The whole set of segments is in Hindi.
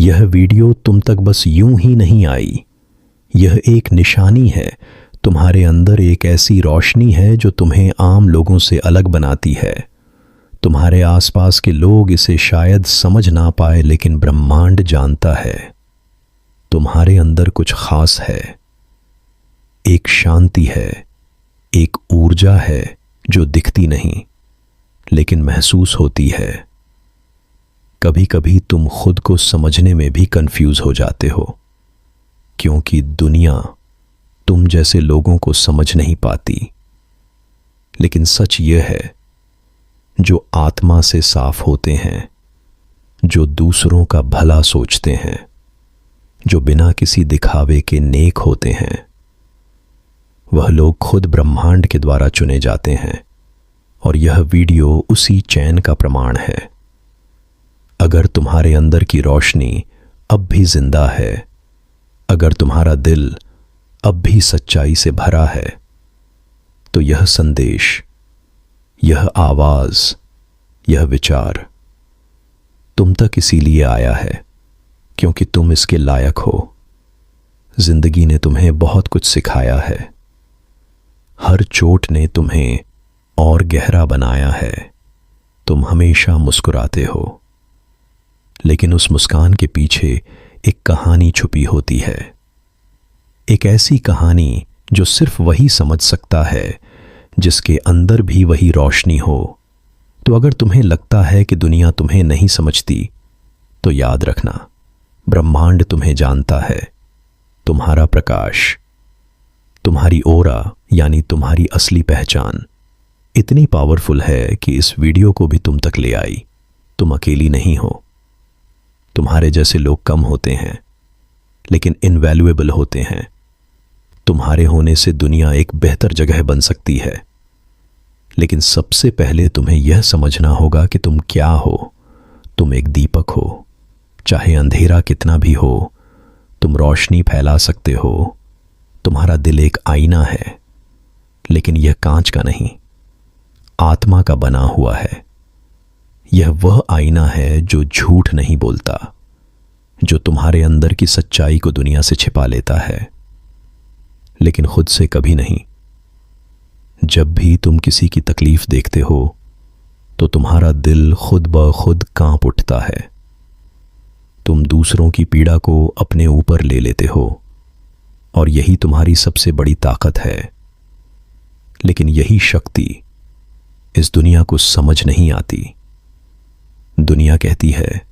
यह वीडियो तुम तक बस यूं ही नहीं आई। यह एक निशानी है। तुम्हारे अंदर एक ऐसी रोशनी है जो तुम्हें आम लोगों से अलग बनाती है। तुम्हारे आसपास के लोग इसे शायद समझ ना पाए, लेकिन ब्रह्मांड जानता है। तुम्हारे अंदर कुछ खास है। एक शांति है, एक ऊर्जा है जो दिखती नहीं लेकिन महसूस होती है। कभी कभी तुम खुद को समझने में भी कंफ्यूज हो जाते हो, क्योंकि दुनिया तुम जैसे लोगों को समझ नहीं पाती। लेकिन सच यह है, जो आत्मा से साफ होते हैं, जो दूसरों का भला सोचते हैं, जो बिना किसी दिखावे के नेक होते हैं, वह लोग खुद ब्रह्मांड के द्वारा चुने जाते हैं। और यह वीडियो उसी चैन का प्रमाण है। अगर तुम्हारे अंदर की रोशनी अब भी जिंदा है, अगर तुम्हारा दिल अब भी सच्चाई से भरा है, तो यह संदेश, यह आवाज, यह विचार तुम तक इसीलिए आया है क्योंकि तुम इसके लायक हो। जिंदगी ने तुम्हें बहुत कुछ सिखाया है। हर चोट ने तुम्हें और गहरा बनाया है। तुम हमेशा मुस्कुराते हो, लेकिन उस मुस्कान के पीछे एक कहानी छुपी होती है। एक ऐसी कहानी जो सिर्फ वही समझ सकता है जिसके अंदर भी वही रोशनी हो। तो अगर तुम्हें लगता है कि दुनिया तुम्हें नहीं समझती, तो याद रखना, ब्रह्मांड तुम्हें जानता है। तुम्हारा प्रकाश, तुम्हारी ओरा यानी तुम्हारी असली पहचान इतनी पावरफुल है कि इस वीडियो को भी तुम तक ले आई। तुम अकेली नहीं हो। तुम्हारे जैसे लोग कम होते हैं, लेकिन इनवैल्यूएबल होते हैं। तुम्हारे होने से दुनिया एक बेहतर जगह बन सकती है। लेकिन सबसे पहले तुम्हें यह समझना होगा कि तुम क्या हो। तुम एक दीपक हो। चाहे अंधेरा कितना भी हो, तुम रोशनी फैला सकते हो। तुम्हारा दिल एक आईना है, लेकिन यह कांच का नहीं, आत्मा का बना हुआ है। यह वह आईना है जो झूठ नहीं बोलता, जो तुम्हारे अंदर की सच्चाई को दुनिया से छिपा लेता है, लेकिन खुद से कभी नहीं। जब भी तुम किसी की तकलीफ देखते हो, तो तुम्हारा दिल खुद ब खुद कांप उठता है। तुम दूसरों की पीड़ा को अपने ऊपर ले लेते हो, और यही तुम्हारी सबसे बड़ी ताकत है। लेकिन यही शक्ति इस दुनिया को समझ नहीं आती। दुनिया कहती है,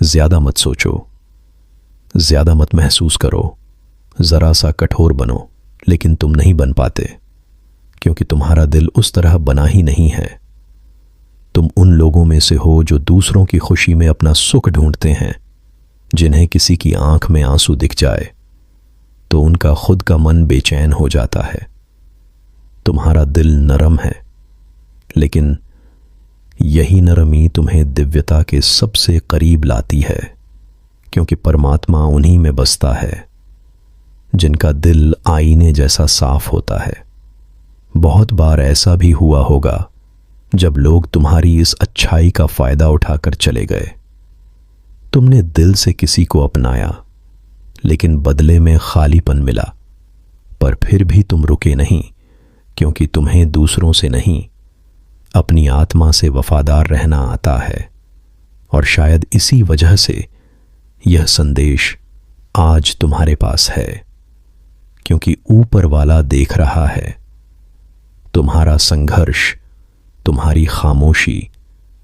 ज्यादा मत सोचो, ज्यादा मत महसूस करो, जरा सा कठोर बनो। लेकिन तुम नहीं बन पाते, क्योंकि तुम्हारा दिल उस तरह बना ही नहीं है। तुम उन लोगों में से हो जो दूसरों की खुशी में अपना सुख ढूंढते हैं। जिन्हें किसी की आंख में आंसू दिख जाए तो उनका खुद का मन बेचैन हो जाता है। तुम्हारा दिल नरम है, लेकिन यही नरमी तुम्हें दिव्यता के सबसे करीब लाती है, क्योंकि परमात्मा उन्हीं में बसता है जिनका दिल आईने जैसा साफ होता है। बहुत बार ऐसा भी हुआ होगा जब लोग तुम्हारी इस अच्छाई का फायदा उठाकर चले गए। तुमने दिल से किसी को अपनाया, लेकिन बदले में खालीपन मिला। पर फिर भी तुम रुके नहीं, क्योंकि तुम्हें दूसरों से नहीं, अपनी आत्मा से वफादार रहना आता है। और शायद इसी वजह से यह संदेश आज तुम्हारे पास है, क्योंकि ऊपर वाला देख रहा है। तुम्हारा संघर्ष, तुम्हारी खामोशी,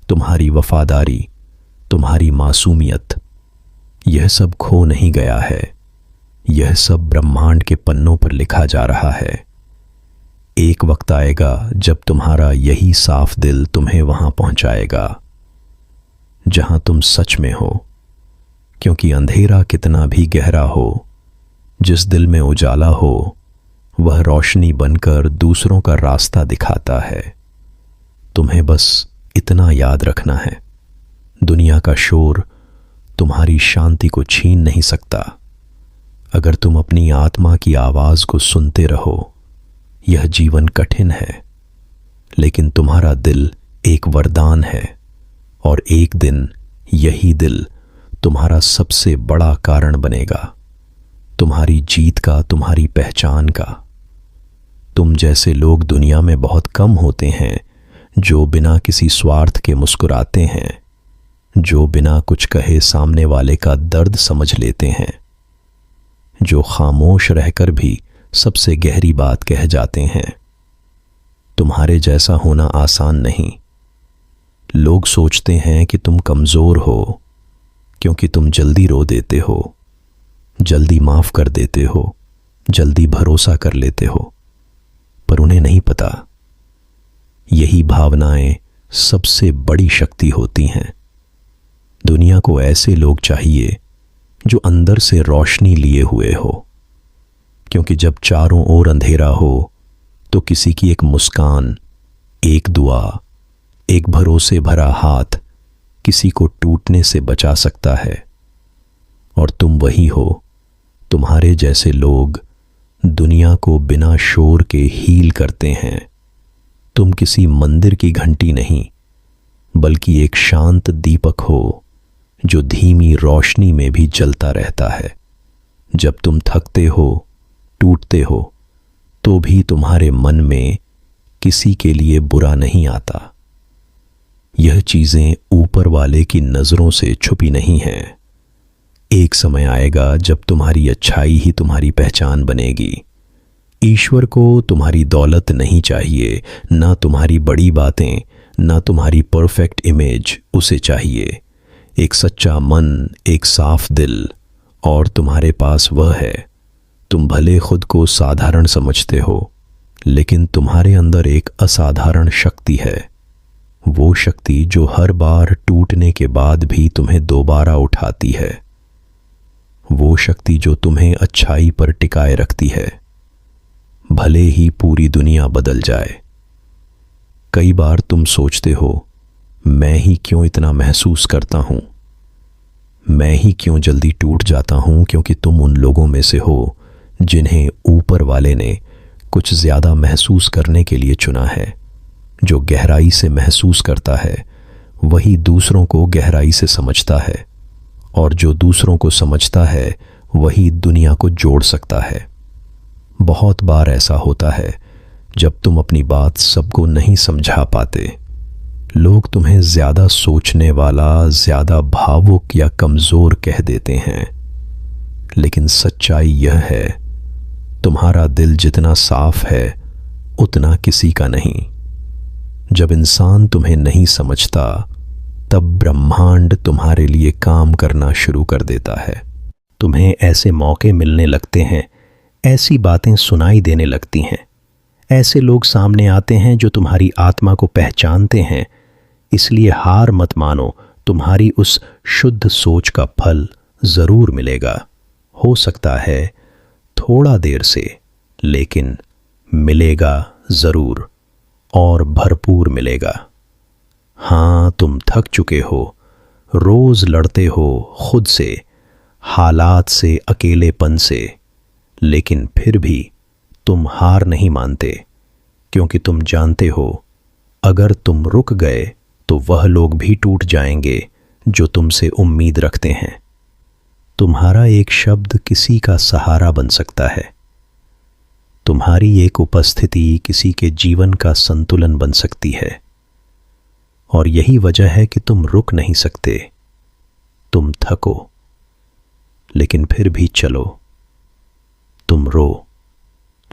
तुम्हारी वफादारी, तुम्हारी मासूमियत, यह सब खो नहीं गया है। यह सब ब्रह्मांड के पन्नों पर लिखा जा रहा है। एक वक्त आएगा जब तुम्हारा यही साफ दिल तुम्हें वहां पहुंचाएगा जहां तुम सच में हो। क्योंकि अंधेरा कितना भी गहरा हो, जिस दिल में उजाला हो, वह रोशनी बनकर दूसरों का रास्ता दिखाता है। तुम्हें बस इतना याद रखना है, दुनिया का शोर तुम्हारी शांति को छीन नहीं सकता। अगर तुम अपनी आत्मा की आवाज को सुनते रहो, यह जीवन कठिन है, लेकिन तुम्हारा दिल एक वरदान है, और एक दिन यही दिल तुम्हारा सबसे बड़ा कारण बनेगा, तुम्हारी जीत का, तुम्हारी पहचान का। तुम जैसे लोग दुनिया में बहुत कम होते हैं जो बिना किसी स्वार्थ के मुस्कुराते हैं, जो बिना कुछ कहे सामने वाले का दर्द समझ लेते हैं, जो खामोश रहकर भी सबसे गहरी बात कह जाते हैं। तुम्हारे जैसा होना आसान नहीं। लोग सोचते हैं कि तुम कमजोर हो क्योंकि तुम जल्दी रो देते हो, जल्दी माफ कर देते हो, जल्दी भरोसा कर लेते हो, पर उन्हें नहीं पता यही भावनाएं सबसे बड़ी शक्ति होती हैं। दुनिया को ऐसे लोग चाहिए जो अंदर से रोशनी लिए हुए हो, क्योंकि जब चारों ओर अंधेरा हो तो किसी की एक मुस्कान, एक दुआ, एक भरोसे भरा हाथ किसी को टूटने से बचा सकता है। और तुम वही हो। तुम्हारे जैसे लोग दुनिया को बिना शोर के हील करते हैं। तुम किसी मंदिर की घंटी नहीं, बल्कि एक शांत दीपक हो जो धीमी रोशनी में भी जलता रहता है। जब तुम थकते हो, टूटते हो, तो भी तुम्हारे मन में किसी के लिए बुरा नहीं आता। यह चीजें ऊपर वाले की नजरों से छुपी नहीं हैं। एक समय आएगा जब तुम्हारी अच्छाई ही तुम्हारी पहचान बनेगी। ईश्वर को तुम्हारी दौलत नहीं चाहिए, ना तुम्हारी बड़ी बातें, ना तुम्हारी परफेक्ट इमेज उसे चाहिए। एक सच्चा मन, एक साफ दिल, और तुम्हारे पास वह है। तुम भले खुद को साधारण समझते हो, लेकिन तुम्हारे अंदर एक असाधारण शक्ति है। वो शक्ति जो हर बार टूटने के बाद भी तुम्हें दोबारा उठाती है। वो शक्ति जो तुम्हें अच्छाई पर टिकाए रखती है, भले ही पूरी दुनिया बदल जाए। कई बार तुम सोचते हो, मैं ही क्यों इतना महसूस करता हूं, मैं ही क्यों जल्दी टूट जाता हूं, क्योंकि तुम उन लोगों में से हो जिन्हें ऊपर वाले ने कुछ ज्यादा महसूस करने के लिए चुना है। जो गहराई से महसूस करता है वही दूसरों को गहराई से समझता है, और जो दूसरों को समझता है वही दुनिया को जोड़ सकता है। बहुत बार ऐसा होता है जब तुम अपनी बात सबको नहीं समझा पाते। लोग तुम्हें ज्यादा सोचने वाला, ज्यादा भावुक या कमजोर कह देते हैं, लेकिन सच्चाई यह है, तुम्हारा दिल जितना साफ है उतना किसी का नहीं। जब इंसान तुम्हें नहीं समझता, तब ब्रह्मांड तुम्हारे लिए काम करना शुरू कर देता है। तुम्हें ऐसे मौके मिलने लगते हैं, ऐसी बातें सुनाई देने लगती हैं, ऐसे लोग सामने आते हैं जो तुम्हारी आत्मा को पहचानते हैं। इसलिए हार मत मानो, तुम्हारी उस शुद्ध सोच का फल जरूर मिलेगा। हो सकता है थोड़ा देर से, लेकिन मिलेगा जरूर, और भरपूर मिलेगा। हाँ, तुम थक चुके हो, रोज लड़ते हो खुद से, हालात से, अकेलेपन से, लेकिन फिर भी तुम हार नहीं मानते, क्योंकि तुम जानते हो अगर तुम रुक गए तो वह लोग भी टूट जाएंगे जो तुमसे उम्मीद रखते हैं। तुम्हारा एक शब्द किसी का सहारा बन सकता है। तुम्हारी एक उपस्थिति किसी के जीवन का संतुलन बन सकती है। और यही वजह है कि तुम रुक नहीं सकते। तुम थको, लेकिन फिर भी चलो। तुम रो,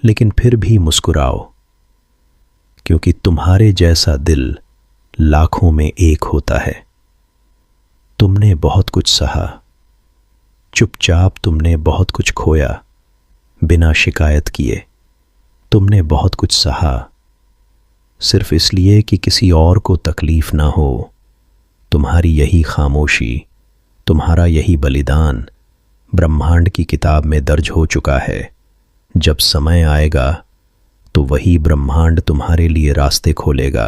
लेकिन फिर भी मुस्कुराओ, क्योंकि तुम्हारे जैसा दिल लाखों में एक होता है। तुमने बहुत कुछ सहा, चुपचाप तुमने बहुत कुछ खोया, बिना शिकायत किए। तुमने बहुत कुछ सहा, सिर्फ इसलिए कि किसी और को तकलीफ ना हो। तुम्हारी यही खामोशी, तुम्हारा यही बलिदान ब्रह्मांड की किताब में दर्ज हो चुका है। जब समय आएगा तो वही ब्रह्मांड तुम्हारे लिए रास्ते खोलेगा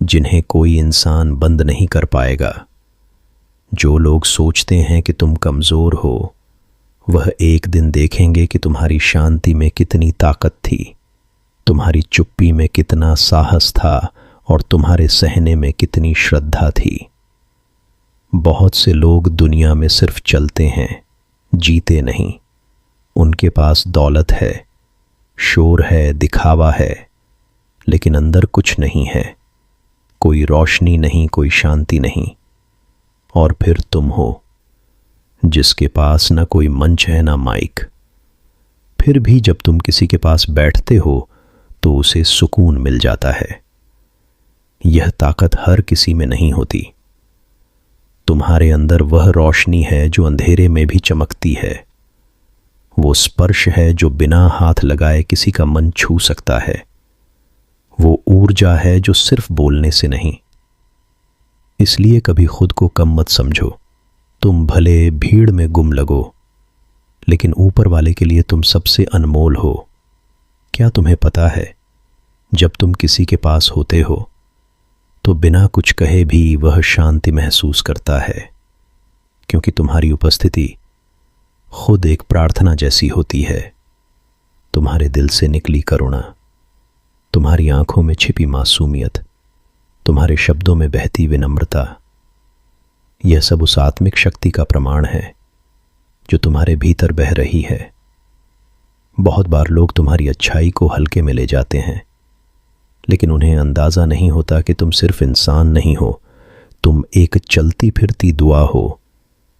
जिन्हें कोई इंसान बंद नहीं कर पाएगा। जो लोग सोचते हैं कि तुम कमज़ोर हो, वह एक दिन देखेंगे कि तुम्हारी शांति में कितनी ताकत थी, तुम्हारी चुप्पी में कितना साहस था, और तुम्हारे सहने में कितनी श्रद्धा थी। बहुत से लोग दुनिया में सिर्फ चलते हैं, जीते नहीं। उनके पास दौलत है, शोर है, दिखावा है, लेकिन अंदर कुछ नहीं है, कोई रोशनी नहीं, कोई शांति नहीं। और फिर तुम हो, जिसके पास ना कोई मंच है ना माइक, फिर भी जब तुम किसी के पास बैठते हो तो उसे सुकून मिल जाता है। यह ताकत हर किसी में नहीं होती। तुम्हारे अंदर वह रोशनी है जो अंधेरे में भी चमकती है। वो स्पर्श है जो बिना हाथ लगाए किसी का मन छू सकता है। वो ऊर्जा है जो सिर्फ बोलने से नहीं। इसलिए कभी खुद को कम मत समझो। तुम भले भीड़ में गुम लगो, लेकिन ऊपर वाले के लिए तुम सबसे अनमोल हो। क्या तुम्हें पता है, जब तुम किसी के पास होते हो तो बिना कुछ कहे भी वह शांति महसूस करता है, क्योंकि तुम्हारी उपस्थिति खुद एक प्रार्थना जैसी होती है। तुम्हारे दिल से निकली करुणा, तुम्हारी आंखों में छिपी मासूमियत, तुम्हारे शब्दों में बहती विनम्रता, यह सब उस आत्मिक शक्ति का प्रमाण है जो तुम्हारे भीतर बह रही है। बहुत बार लोग तुम्हारी अच्छाई को हल्के में ले जाते हैं, लेकिन उन्हें अंदाजा नहीं होता कि तुम सिर्फ इंसान नहीं हो, तुम एक चलती फिरती दुआ हो।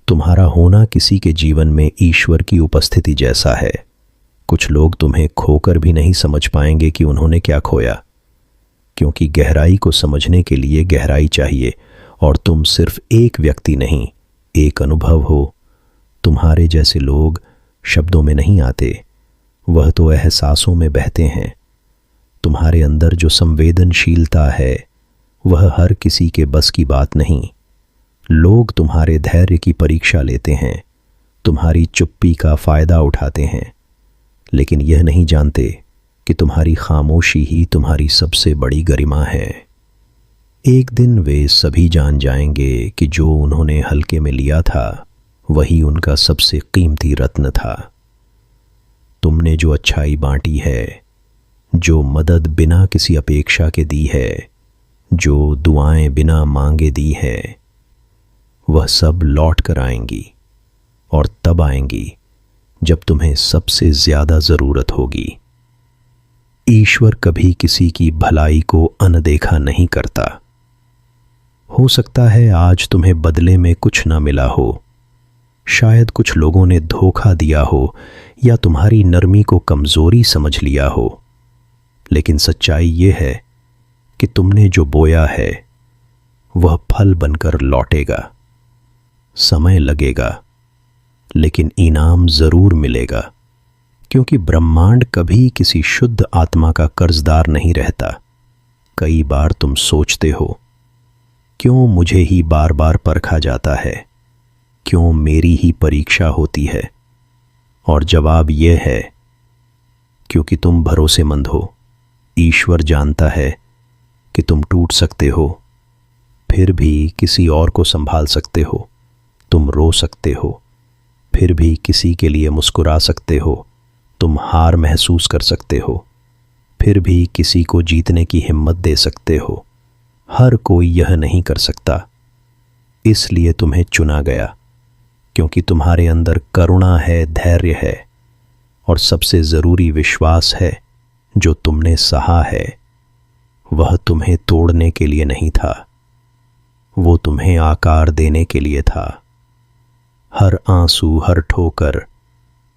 तुम्हारा होना किसी के जीवन में ईश्वर की उपस्थिति जैसा है। कुछ लोग तुम्हें खोकर भी नहीं समझ पाएंगे कि उन्होंने क्या खोया, क्योंकि गहराई को समझने के लिए गहराई चाहिए, और तुम सिर्फ एक व्यक्ति नहीं, एक अनुभव हो। तुम्हारे जैसे लोग शब्दों में नहीं आते, वह तो एहसासों में बहते हैं। तुम्हारे अंदर जो संवेदनशीलता है वह हर किसी के बस की बात नहीं। लोग तुम्हारे धैर्य की परीक्षा लेते हैं, तुम्हारी चुप्पी का फायदा उठाते हैं, लेकिन यह नहीं जानते कि तुम्हारी खामोशी ही तुम्हारी सबसे बड़ी गरिमा है। एक दिन वे सभी जान जाएंगे कि जो उन्होंने हल्के में लिया था वही उनका सबसे कीमती रत्न था। तुमने जो अच्छाई बांटी है, जो मदद बिना किसी अपेक्षा के दी है, जो दुआएं बिना मांगे दी है, वह सब लौट कर आएंगी, और तब आएंगी जब तुम्हें सबसे ज्यादा जरूरत होगी। ईश्वर कभी किसी की भलाई को अनदेखा नहीं करता। हो सकता है आज तुम्हें बदले में कुछ ना मिला हो, शायद कुछ लोगों ने धोखा दिया हो या तुम्हारी नरमी को कमजोरी समझ लिया हो, लेकिन सच्चाई यह है कि तुमने जो बोया है वह फल बनकर लौटेगा। समय लगेगा, लेकिन इनाम जरूर मिलेगा, क्योंकि ब्रह्मांड कभी किसी शुद्ध आत्मा का कर्जदार नहीं रहता। कई बार तुम सोचते हो, क्यों मुझे ही बार बार परखा जाता है, क्यों मेरी ही परीक्षा होती है? और जवाब यह है, क्योंकि तुम भरोसेमंद हो। ईश्वर जानता है कि तुम टूट सकते हो, फिर भी किसी और को संभाल सकते हो। तुम रो सकते हो, फिर भी किसी के लिए मुस्कुरा सकते हो। तुम हार महसूस कर सकते हो, फिर भी किसी को जीतने की हिम्मत दे सकते हो। हर कोई यह नहीं कर सकता, इसलिए तुम्हें चुना गया, क्योंकि तुम्हारे अंदर करुणा है, धैर्य है, और सबसे जरूरी विश्वास है। जो तुमने सहा है वह तुम्हें तोड़ने के लिए नहीं था, वो तुम्हें आकार देने के लिए था। हर आंसू, हर ठोकर,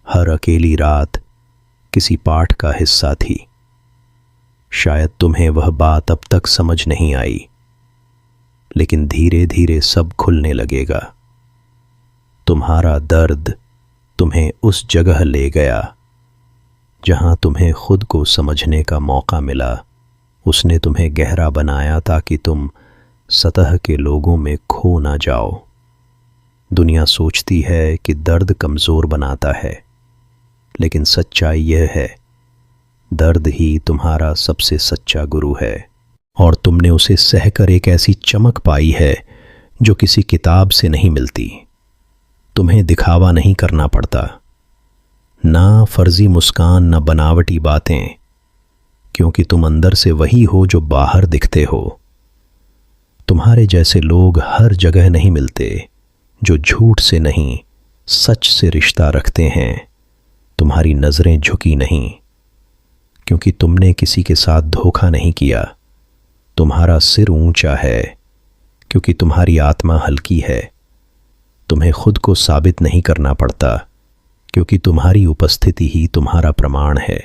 हर अकेली रात किसी पाठ का हिस्सा थी। शायद तुम्हें वह बात अब तक समझ नहीं आई, लेकिन धीरे धीरे सब खुलने लगेगा। तुम्हारा दर्द तुम्हें उस जगह ले गया जहां तुम्हें खुद को समझने का मौका मिला। उसने तुम्हें गहरा बनाया ताकि तुम सतह के लोगों में खो ना जाओ। दुनिया सोचती है कि दर्द कमजोर बनाता है, लेकिन सच्चाई यह है, दर्द ही तुम्हारा सबसे सच्चा गुरु है, और तुमने उसे सहकर एक ऐसी चमक पाई है जो किसी किताब से नहीं मिलती। तुम्हें दिखावा नहीं करना पड़ता, ना फर्जी मुस्कान, ना बनावटी बातें, क्योंकि तुम अंदर से वही हो जो बाहर दिखते हो। तुम्हारे जैसे लोग हर जगह नहीं मिलते, जो झूठ से नहीं सच से रिश्ता रखते हैं। तुम्हारी नज़रें झुकी नहीं क्योंकि तुमने किसी के साथ धोखा नहीं किया। तुम्हारा सिर ऊंचा है क्योंकि तुम्हारी आत्मा हल्की है। तुम्हें खुद को साबित नहीं करना पड़ता क्योंकि तुम्हारी उपस्थिति ही तुम्हारा प्रमाण है।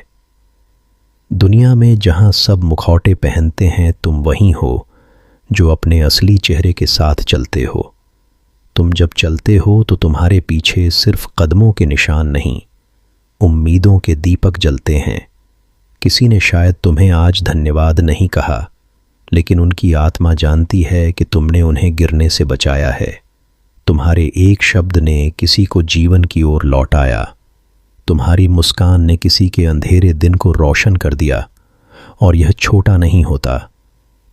दुनिया में जहां सब मुखौटे पहनते हैं, तुम वही हो जो अपने असली चेहरे के साथ चलते हो। तुम जब चलते हो तो तुम्हारे पीछे सिर्फ कदमों के निशान नहीं, उम्मीदों के दीपक जलते हैं। किसी ने शायद तुम्हें आज धन्यवाद नहीं कहा, लेकिन उनकी आत्मा जानती है कि तुमने उन्हें गिरने से बचाया है। तुम्हारे एक शब्द ने किसी को जीवन की ओर लौटाया। तुम्हारी मुस्कान ने किसी के अंधेरे दिन को रोशन कर दिया। और यह छोटा नहीं होता।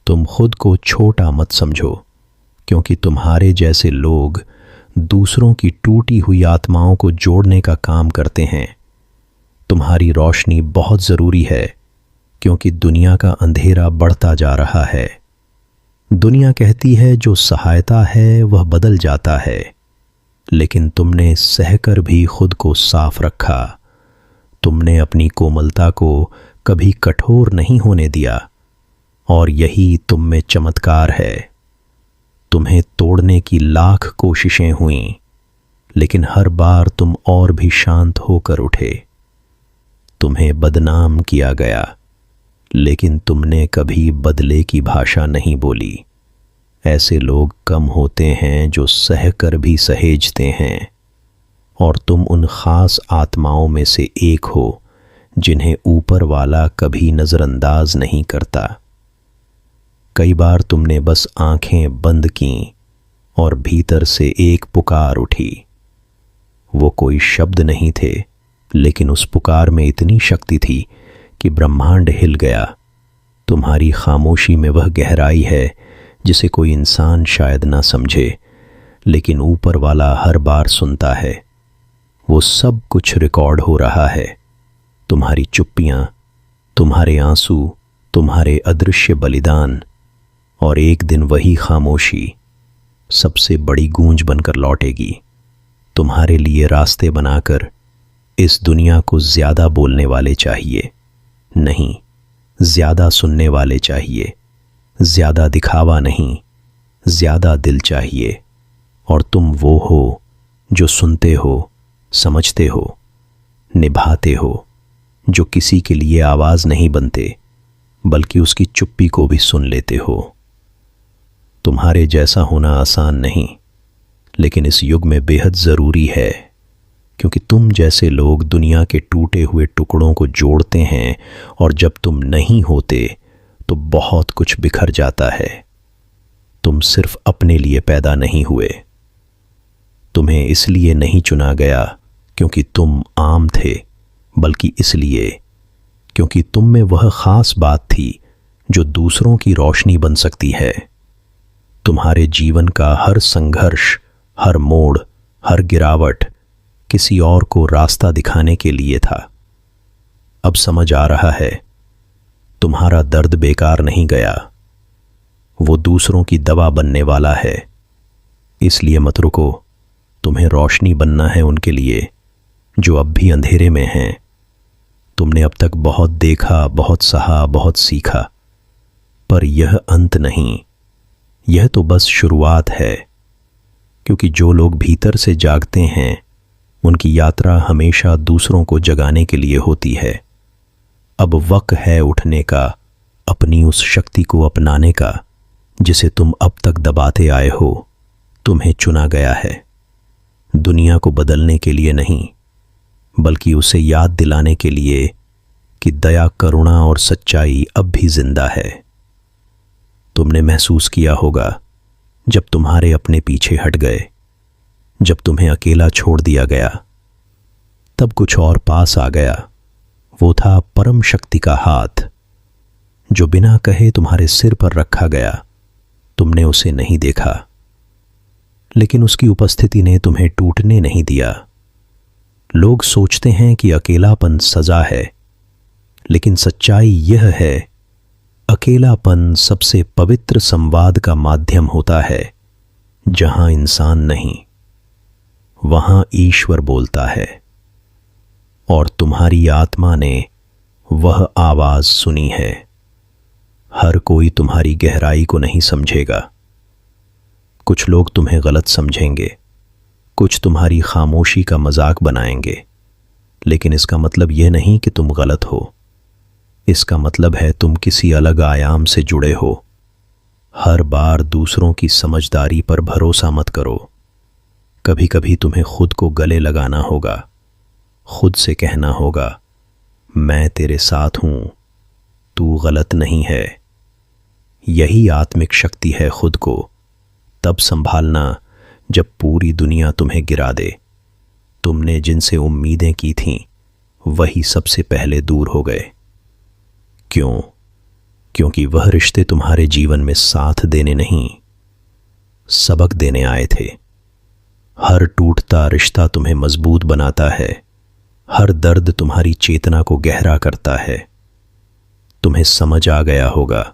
तुम खुद को छोटा मत समझो, क्योंकि तुम्हारे जैसे लोग दूसरों की टूटी हुई आत्माओं को जोड़ने का काम करते हैं। तुम्हारी रोशनी बहुत ज़रूरी है, क्योंकि दुनिया का अंधेरा बढ़ता जा रहा है। दुनिया कहती है जो सहायता है वह बदल जाता है, लेकिन तुमने सहकर भी खुद को साफ रखा। तुमने अपनी कोमलता को कभी कठोर नहीं होने दिया, और यही तुम में चमत्कार है। तुम्हें तोड़ने की लाख कोशिशें हुईं, लेकिन हर बार तुम और भी शांत होकर उठे। तुम्हें बदनाम किया गया, लेकिन तुमने कभी बदले की भाषा नहीं बोली। ऐसे लोग कम होते हैं जो सहकर भी सहेजते हैं, और तुम उन खास आत्माओं में से एक हो जिन्हें ऊपर वाला कभी नज़रअंदाज नहीं करता। कई बार तुमने बस आंखें बंद कीं और भीतर से एक पुकार उठी। वो कोई शब्द नहीं थे, लेकिन उस पुकार में इतनी शक्ति थी कि ब्रह्मांड हिल गया। तुम्हारी खामोशी में वह गहराई है जिसे कोई इंसान शायद ना समझे, लेकिन ऊपर वाला हर बार सुनता है। वो सब कुछ रिकॉर्ड हो रहा है। तुम्हारी चुप्पियां, तुम्हारे आंसू, तुम्हारे अदृश्य बलिदान, और एक दिन वही खामोशी सबसे बड़ी गूंज बनकर लौटेगी। तुम्हारे लिए रास्ते बनाकर इस दुनिया को ज्यादा बोलने वाले चाहिए नहीं, ज्यादा सुनने वाले चाहिए। ज्यादा दिखावा नहीं, ज्यादा दिल चाहिए। और तुम वो हो जो सुनते हो, समझते हो, निभाते हो, जो किसी के लिए आवाज नहीं बनते, बल्कि उसकी चुप्पी को भी सुन लेते हो। तुम्हारे जैसा होना आसान नहीं, लेकिन इस युग में बेहद ज़रूरी है, क्योंकि तुम जैसे लोग दुनिया के टूटे हुए टुकड़ों को जोड़ते हैं, और जब तुम नहीं होते तो बहुत कुछ बिखर जाता है। तुम सिर्फ अपने लिए पैदा नहीं हुए। तुम्हें इसलिए नहीं चुना गया क्योंकि तुम आम थे, बल्कि इसलिए क्योंकि तुम में वह खास बात थी जो दूसरों की रोशनी बन सकती है। तुम्हारे जीवन का हर संघर्ष, हर मोड़, हर गिरावट किसी और को रास्ता दिखाने के लिए था। अब समझ आ रहा है, तुम्हारा दर्द बेकार नहीं गया, वो दूसरों की दवा बनने वाला है। इसलिए मत रुको, तुम्हें रोशनी बनना है उनके लिए जो अब भी अंधेरे में हैं। तुमने अब तक बहुत देखा, बहुत सहा, बहुत सीखा, पर यह अंत नहीं, यह तो बस शुरुआत है। क्योंकि जो लोग भीतर से जागते हैं, उनकी यात्रा हमेशा दूसरों को जगाने के लिए होती है। अब वक्त है उठने का, अपनी उस शक्ति को अपनाने का जिसे तुम अब तक दबाते आए हो। तुम्हें चुना गया है दुनिया को बदलने के लिए नहीं, बल्कि उसे याद दिलाने के लिए कि दया, करुणा और सच्चाई अब भी जिंदा है। तुमने महसूस किया होगा जब तुम्हारे अपने पीछे हट गए, जब तुम्हें अकेला छोड़ दिया गया, तब कुछ और पास आ गया। वो था परम शक्ति का हाथ, जो बिना कहे तुम्हारे सिर पर रखा गया। तुमने उसे नहीं देखा, लेकिन उसकी उपस्थिति ने तुम्हें टूटने नहीं दिया। लोग सोचते हैं कि अकेलापन सजा है, लेकिन सच्चाई यह है अकेलापन सबसे पवित्र संवाद का माध्यम होता है। जहां इंसान नहीं, वहां ईश्वर बोलता है। और तुम्हारी आत्मा ने वह आवाज सुनी है। हर कोई तुम्हारी गहराई को नहीं समझेगा। कुछ लोग तुम्हें गलत समझेंगे, कुछ तुम्हारी खामोशी का मजाक बनाएंगे, लेकिन इसका मतलब यह नहीं कि तुम गलत हो। इसका मतलब है तुम किसी अलग आयाम से जुड़े हो। हर बार दूसरों की समझदारी पर भरोसा मत करो। कभी कभी तुम्हें खुद को गले लगाना होगा, खुद से कहना होगा, मैं तेरे साथ हूं, तू गलत नहीं है। यही आत्मिक शक्ति है खुद को तब संभालना जब पूरी दुनिया तुम्हें गिरा दे। तुमने जिनसे उम्मीदें की थीं, वही सबसे पहले दूर हो गए। क्यों? क्योंकि वह रिश्ते तुम्हारे जीवन में साथ देने नहीं, सबक देने आए थे। हर टूटता रिश्ता तुम्हें मजबूत बनाता है। हर दर्द तुम्हारी चेतना को गहरा करता है। तुम्हें समझ आ गया होगा,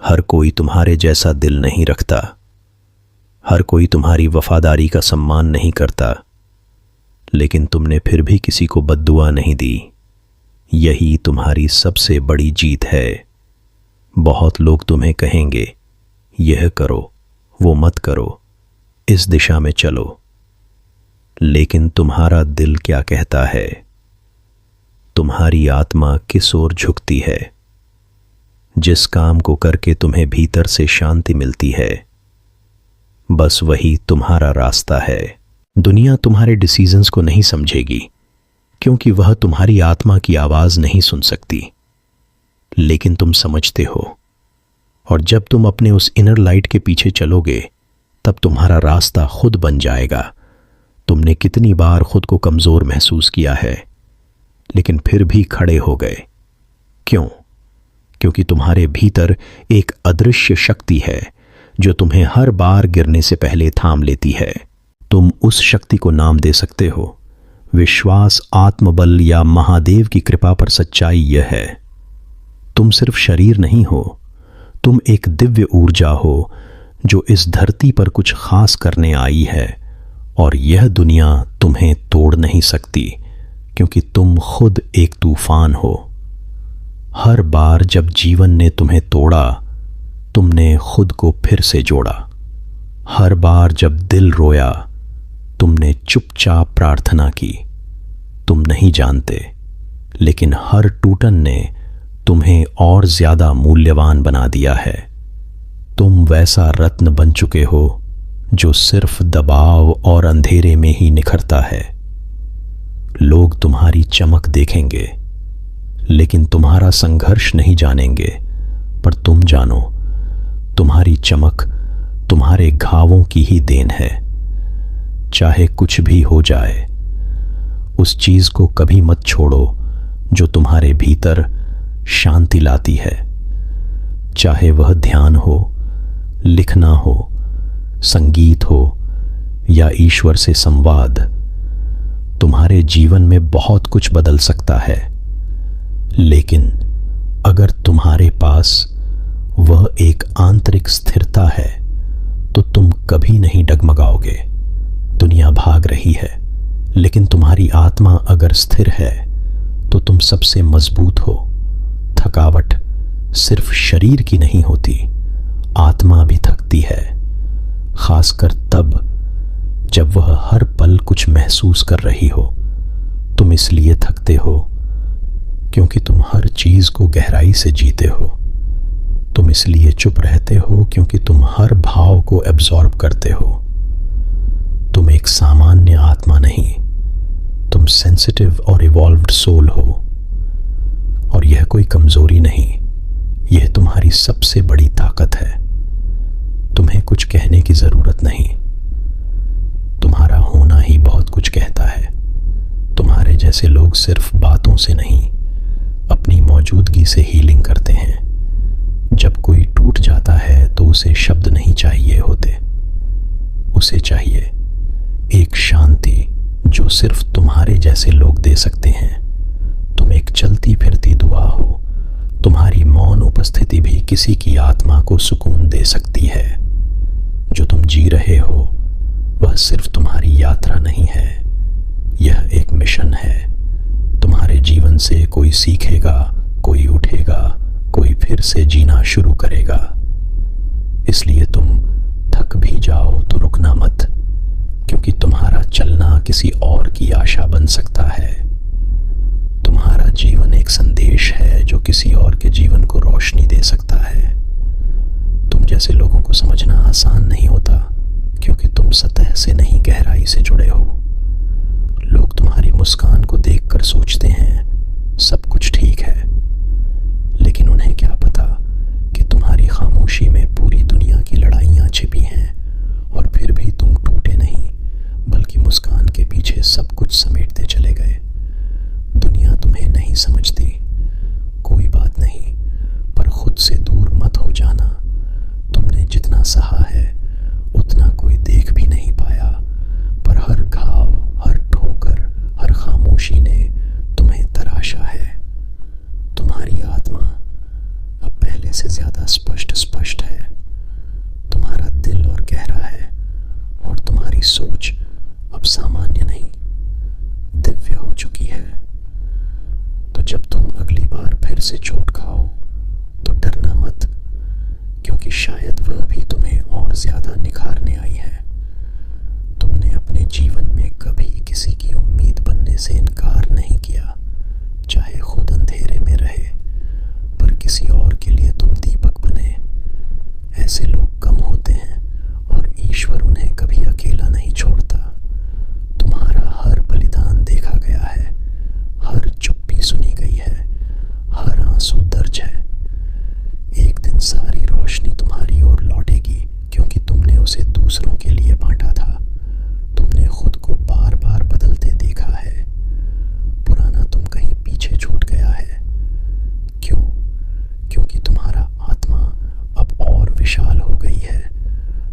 हर कोई तुम्हारे जैसा दिल नहीं रखता। हर कोई तुम्हारी वफादारी का सम्मान नहीं करता, लेकिन तुमने फिर भी किसी को बद्दुआ नहीं दी। यही तुम्हारी सबसे बड़ी जीत है। बहुत लोग तुम्हें कहेंगे, यह करो, वो मत करो, इस दिशा में चलो, लेकिन तुम्हारा दिल क्या कहता है? तुम्हारी आत्मा किस ओर झुकती है? जिस काम को करके तुम्हें भीतर से शांति मिलती है, बस वही तुम्हारा रास्ता है। दुनिया तुम्हारे डिसीजंस को नहीं समझेगी, क्योंकि वह तुम्हारी आत्मा की आवाज नहीं सुन सकती, लेकिन तुम समझते हो। और जब तुम अपने उस इनर लाइट के पीछे चलोगे, तब तुम्हारा रास्ता खुद बन जाएगा। तुमने कितनी बार खुद को कमजोर महसूस किया है, लेकिन फिर भी खड़े हो गए। क्यों? क्योंकि तुम्हारे भीतर एक अदृश्य शक्ति है जो तुम्हें हर बार गिरने से पहले थाम लेती है। तुम उस शक्ति को नाम दे सकते हो विश्वास, आत्मबल या महादेव की कृपा पर सच्चाई यह है, तुम सिर्फ शरीर नहीं हो, तुम एक दिव्य ऊर्जा हो जो इस धरती पर कुछ खास करने आई है। और यह दुनिया तुम्हें तोड़ नहीं सकती, क्योंकि तुम खुद एक तूफान हो। हर बार जब जीवन ने तुम्हें तोड़ा, तुमने खुद को फिर से जोड़ा। हर बार जब दिल रोया, तुमने चुपचाप प्रार्थना की। तुम नहीं जानते, लेकिन हर टूटन ने तुम्हें और ज्यादा मूल्यवान बना दिया है। तुम वैसा रत्न बन चुके हो जो सिर्फ दबाव और अंधेरे में ही निखरता है। लोग तुम्हारी चमक देखेंगे, लेकिन तुम्हारा संघर्ष नहीं जानेंगे। पर तुम जानो, तुम्हारी चमक तुम्हारे घावों की ही देन है। चाहे कुछ भी हो जाए, उस चीज को कभी मत छोड़ो जो तुम्हारे भीतर शांति लाती है। चाहे वह ध्यान हो, लिखना हो, संगीत हो या ईश्वर से संवाद, तुम्हारे जीवन में बहुत कुछ बदल सकता है। लेकिन अगर तुम्हारे पास वह एक आंतरिक स्थिरता है, तो तुम कभी नहीं डगमगाओगे। दुनिया भाग रही है, लेकिन तुम्हारी आत्मा अगर स्थिर है, तो तुम सबसे मजबूत हो। थकावट सिर्फ शरीर की नहीं होती, आत्मा भी थकती है, खासकर तब जब वह हर पल कुछ महसूस कर रही हो। तुम इसलिए थकते हो क्योंकि तुम हर चीज को गहराई से जीते हो। तुम इसलिए चुप रहते हो क्योंकि तुम हर भाव को एब्जॉर्ब करते हो। तुम एक सामान्य आत्मा नहीं, तुम सेंसिटिव और इवॉल्व्ड सोल हो। और यह कोई कमजोरी नहीं, यह तुम्हारी सबसे बड़ी ताकत है। तुम्हें कुछ कहने की जरूरत नहीं, तुम्हारा होना ही बहुत कुछ कहता है। तुम्हारे जैसे लोग सिर्फ बातों से नहीं, अपनी मौजूदगी से हीलिंग करते हैं। जब कोई टूट जाता है तो उसे शब्द नहीं चाहिए होते, उसे चाहिए एक शांति जो सिर्फ तुम्हारे जैसे लोग दे सकते हैं। तुम एक चलती फिरती दुआ हो तुम्हारी मौन उपस्थिति भी किसी की आत्मा को सुकून दे सकती है। जो तुम जी रहे हो वह सिर्फ तुम्हारी यात्रा नहीं है, यह एक मिशन है। तुम्हारे जीवन से कोई सीखेगा, कोई उठेगा, कोई फिर से जीना शुरू करेगा। इसलिए तुम थक भी जाओ तो रुकना मत, क्योंकि तुम्हारा चलना किसी और की आशा बन सकता है। तुम्हारा जीवन एक संदेश है जो किसी और के जीवन को रोशनी दे सकता है। तुम जैसे लोगों को समझना आसान नहीं होता, क्योंकि तुम सतह से नहीं गहराई से जुड़े हो। लोग तुम्हारी मुस्कान को देखकर सोचते हैं सब कुछ ठीक है, लेकिन उन्हें क्या पता कि तुम्हारी खामोशी में पूरी दुनिया की लड़ाइयां छिपी हैं। और फिर भी तुम टूटे नहीं, बल्कि मुस्कान के पीछे सब कुछ समेटते चले गए। दुनिया तुम्हें नहीं समझती, कोई बात नहीं, पर खुद से दूर मत हो जाना। तुमने जितना सहा है उतना कोई देख भी नहीं पाया, पर हर घाव, हर ठोकर, हर खामोशी ने तुम्हें तराशा है। तुम्हारी आत्मा अब पहले से ज्यादा स्पष्ट है। तुम्हारा दिल और गहरा है, और तुम्हारी सोच अब सामान्य नहीं, दिव्य हो चुकी है। तो जब तुम अगली बार फिर से चोट खाओ तो डरना मत, क्योंकि शायद वह भी तुम्हें और ज्यादा निखारने आई है। तुमने अपने जीवन में कभी किसी की उम्मीद बनने से इनकार नहीं किया, चाहे खुद अंधेरे में रहे, पर किसी और के लिए तुम दीपक बने। ऐसे लोग कम होते हैं, और ईश्वर उन्हें कभी अकेला नहीं छोड़ता। तुम्हारा हर बलिदान देखा गया है, हर चुप्पी सुनी गई है, हर आंसू दर्ज है। एक दिन सारी रोशनी तुम्हारी ओर लौटेगी, क्योंकि तुमने उसे दूसरों के लिए बांटा था। तुमने खुद को बार बार बदलते देखा है। पुराना तुम कहीं पीछे छूट गया है। क्यों? क्योंकि तुम्हारा आत्मा अब और विशाल हो गई है।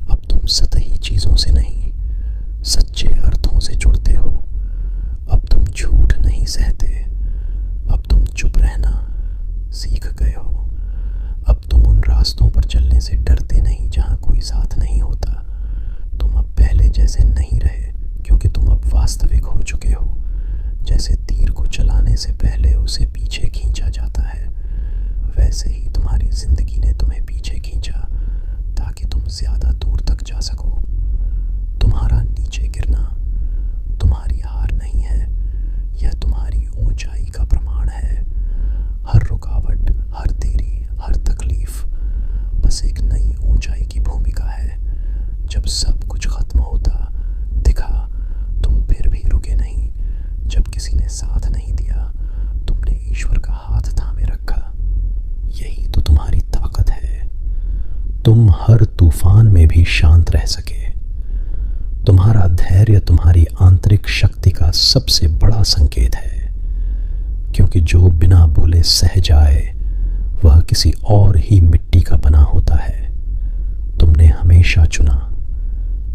अब तुम सतही चीजों से नहीं, सच्चे अर्थों से जुड़ते हो। अब तुम झूठ नहीं सहते, अब तुम चुप रहना सीख गए हो। अब तुम उन रास्तों पर चलने से डरते नहीं जहां कोई साथ नहीं होता। तुम अब पहले जैसे नहीं रहे, क्योंकि तुम अब वास्तविक हो चुके हो। जैसे तीर को चलाने से पहले उसे पीछे खींचा जाता है, वैसे ही तुम्हारी जिंदगी ने तुम्हें पीछे खींचा, ताकि तुम ज्यादा दूर तक जा सको। तुम्हारा नीचे गिरना तुम्हारी हार नहीं है, यह तुम्हारी ऊंचाई का प्रमाण है। हर रुकावट, हर देरी, हर तकलीफ बस एक नई ऊंचाई की भूमिका है। जब सब कुछ खत्म होता दिखा, तुम फिर भी रुके नहीं। जब किसी ने साथ नहीं दिया, तुमने ईश्वर का हाथ थामे रखा। यही तो तुम्हारी ताकत है। तुम हर तूफान में भी शांत रह सके। तुम्हारा धैर्य तुम्हारी आंतरिक शक्ति का सबसे बड़ा संकेत है, क्योंकि जो बिना बोले सह जाए वह किसी और ही मिट्टी का बना होता है। तुमने हमेशा चुना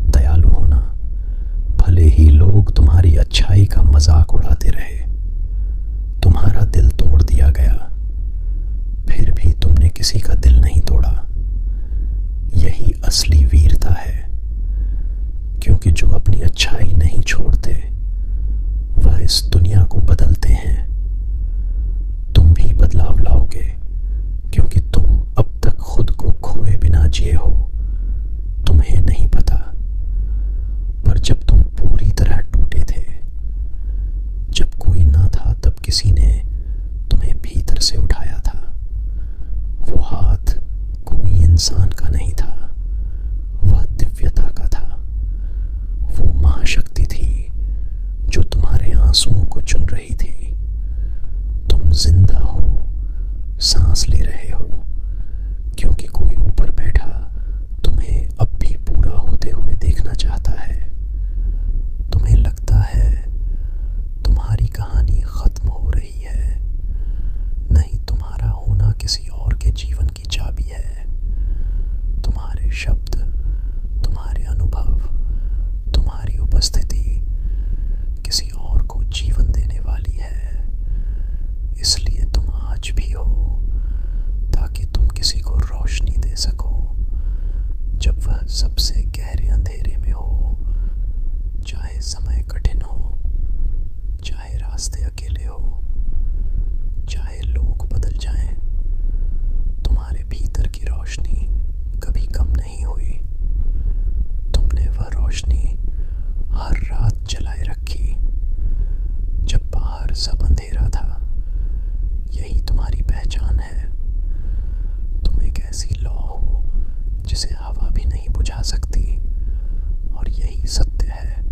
दयालु होना, भले ही लोग तुम्हारी अच्छाई का मजाक उड़ाते रहे। तुम्हारा दिल तोड़ दिया गया, फिर भी तुमने किसी का दिल नहीं तोड़ा। यही असली वीरता है, क्योंकि जो अपनी अच्छाई नहीं छोड़ते वह इस दुनिया को बदलते हैं। तुम भी बदलाव लाओगे, क्योंकि तुम अब तक खुद को खोए बिना जिए हो। तुम्हें नहीं पता, पर जब तुम पूरी तरह टूटे थे, जब कोई ना था, तब किसी ने तुम्हें भीतर से उठाया था। वो हाथ कोई इंसान का नहीं था, वह दिव्यता का था। वो महाशक्ति थी बुझा सकती। और यही सत्य है,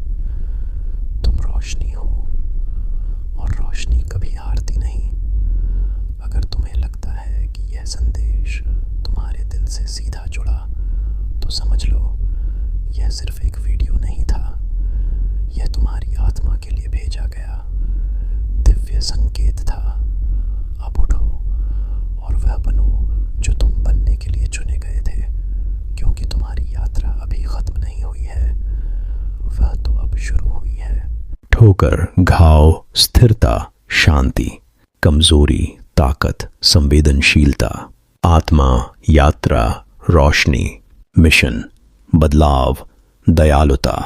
तुम रोशनी हो और रोशनी कभी हारती नहीं। अगर तुम्हें लगता है कि यह संदेश तुम्हारे दिल से सीधा जुड़ा, तो समझ लो यह सिर्फ एक वीडियो नहीं था, यह तुम्हारी आत्मा के लिए भेजा गया दिव्य संकेत था। अब उठो और वह बनो जो तुम बनने के लिए चुने गए थे, क्योंकि तुम्हारी यात्रा अभी खत्म नहीं हुई है, वह तो अब शुरू हुई है। ठोकर, घाव, स्थिरता, शांति, कमजोरी, ताकत, संवेदनशीलता, आत्मा, यात्रा, रोशनी, मिशन, बदलाव, दयालुता।